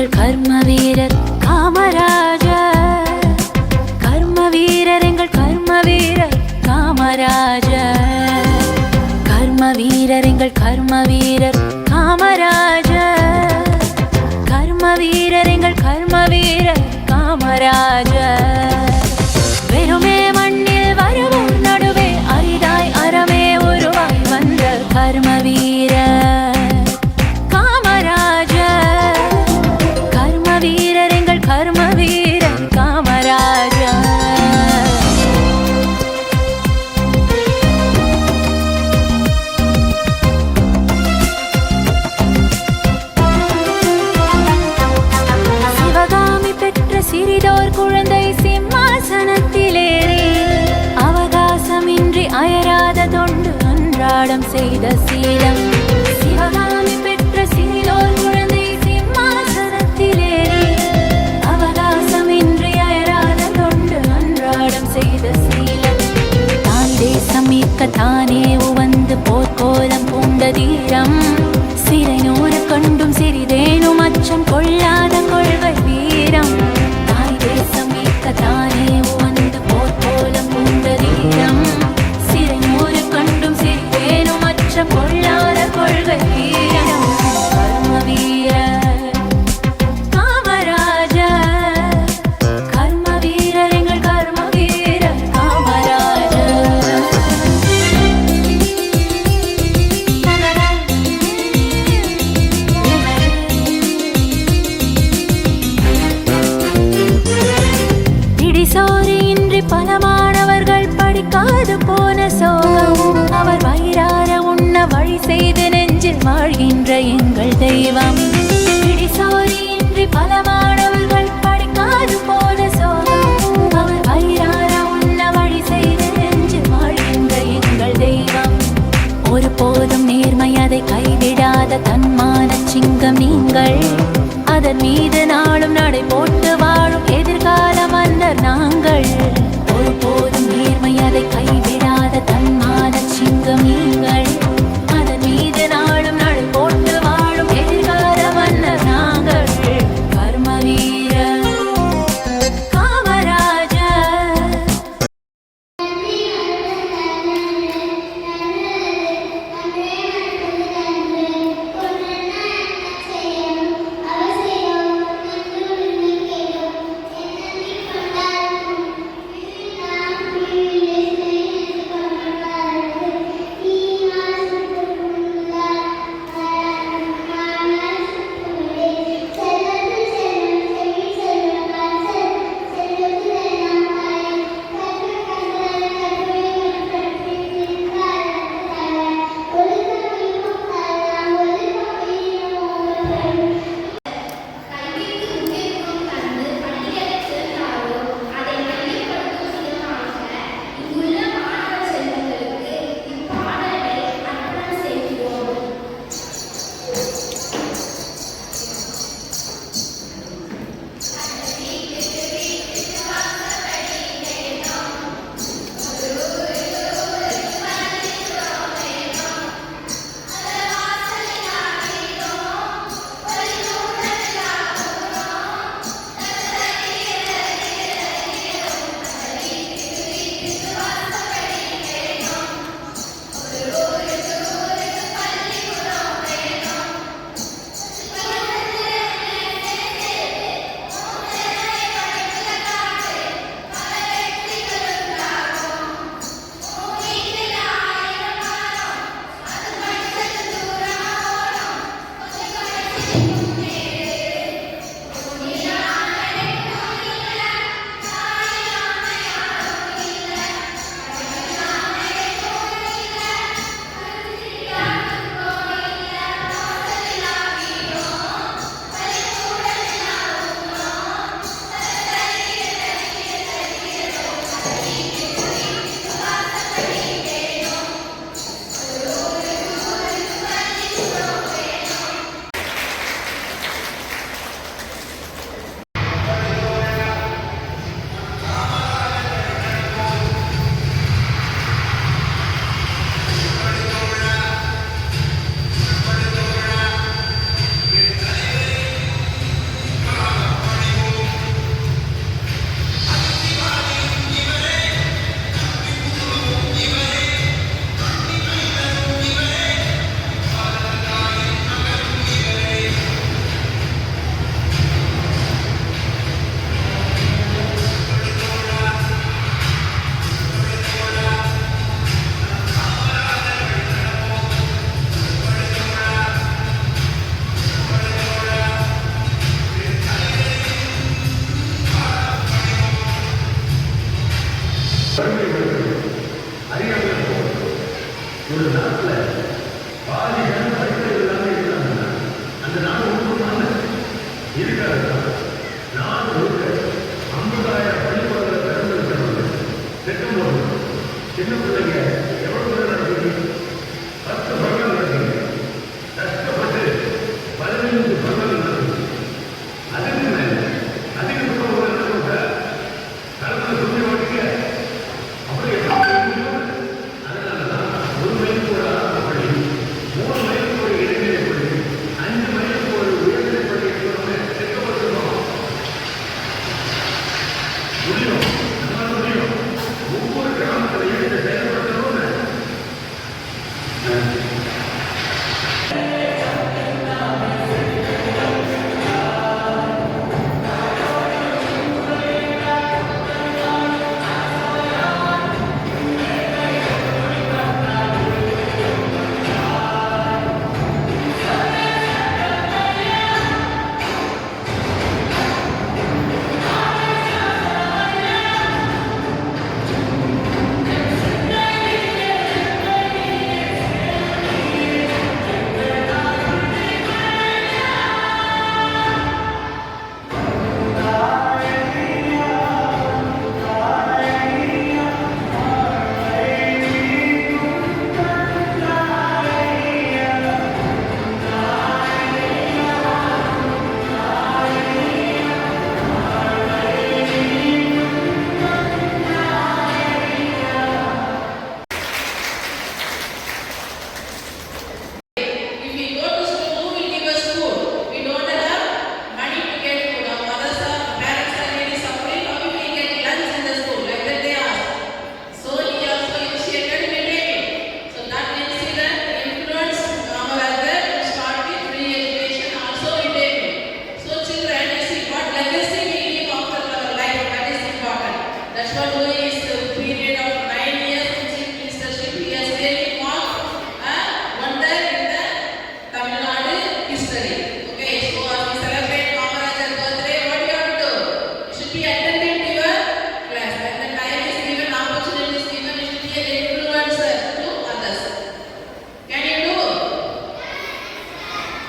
எங்கள் கர்ம வீரர் காமராஜர். கர்ம வீரர் எங்கள் கர்ம வீரர் காமராஜர். கர்ம வீரர் எங்கள் கர்ம வீரர் காமராஜர். கர்ம வீரர் எங்கள் கர்ம வீரர் காமராஜர். வெறுமே மண்ணில் வரவும் நடுவே அரிதாய் அறமே உருவாய் வந்த கர்ம வீரர் காமராஜர். கர்ம வீரர் எங்கள் கர்ம வீரர் காமராஜர். சிவகாமி பெற்ற சிறிதோர் குழந்தை சிம்மாசனத்திலேறி அவகாசமின்றி அயராத தொண்டு அன்றாடம் செய்த சீலம். சிவகாமி பெற்ற சிறிதோர் குழந்தை சிம்மாசனத்திலேறி அவகாசமின்றி அயராத தொண்டு அன்றாடம் செய்த சீலம். தாய் தேசம் மீட்க தானே உவந்து போர்க்கோலம் பூண்ட தீரம். சிறை நூறு கண்டும் சிறிதேனும் அச்சம் கொள்ளாத கொள்கை வீரம். தாய் தேசம் மீட்க தானே உவந்து போர்க்கோலம் பூண்ட தீரம். சிறை நூறு கண்டும் சிறிதேனும் அச்சம் கொள்ளாத கொள்கை வீரம். கர்ம வீரர் காமராஜர். கர்ம வீரர் எங்கள் கர்ம வீரர் காமராஜர். பிடிசோரின்றி பல மாணவர்கள் படிக்காது போன சோகம். அவர் வயிறார உண்ண வழி செய்து நெஞ்சில் வாழ்கின்ற எங்கள் தெய்வம். பிடிசோரின்றி பல மாணவர்கள் படிக்காது போன சோகம். அவர் வயிறார உண்ண வழி செய்து நெஞ்சில் வாழ்கின்ற எங்கள் தெய்வம். ஒருபோதும் நேர்மை அதை கைவிடாத தன்மான சிங்கம் நீங்கள். அதன் மீது நாளும் நடை போட்டு வாழும் எதிர்கால மன்னர் நாங்கள். ஒருபோதும் நேர்மை அதை கைவிடாத தன்மான சிங்கம் நீங்கள். அதன் மீது நாளும் நடை போட்டு வாழும் எதிர்கால மன்னர் நாங்கள். கர்ம வீரர் Kamarajar. He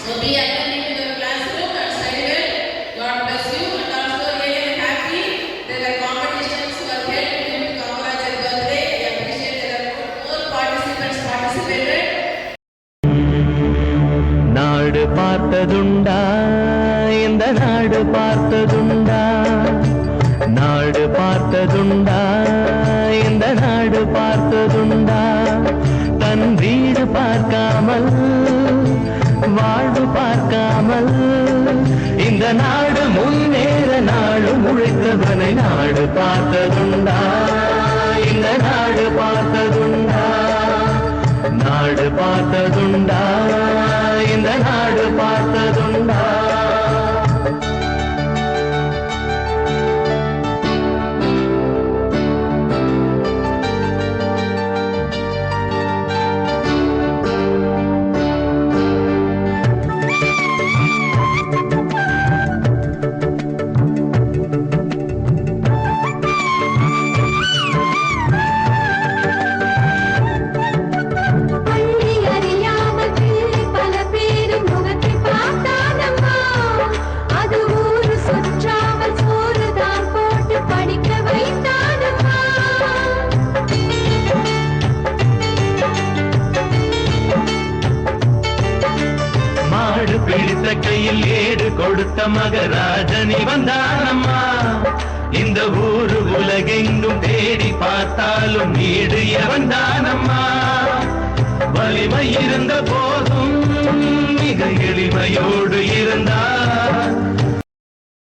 So be attentive in your classroom and study well. God bless you. And also really I'm happy there are competitions who are held due to Kamarajar's birthday. I appreciate there are more participants participated. நாடு பார்த்ததுண்டா இந்த நாடு பார்த்ததுண்டா நாடு பார்த்ததுண்டா இந்த நாடு பார்த்ததுண்டா தன் வீடு பார்க்காமல் வாழ்வு பார்க்காமல் இந்த நாடு முன்னேற நாடு முழைத்தவனை நாடு பார்த்ததுண்டா இந்த நாடு பார்த்ததுண்டா நாடு பார்த்ததுண்டா இந்த நாடு பார்த்ததுண்டா பிடித்த கையில் ஏடு கொடுத்த மகராஜனி வந்தானம்மா இந்த ஊரு உலகெங்கும் தேடி பார்த்தாலும் நீடு எவன்தானம்மா வலிமை இருந்த போதும் மிக எளிமையோடு இருந்த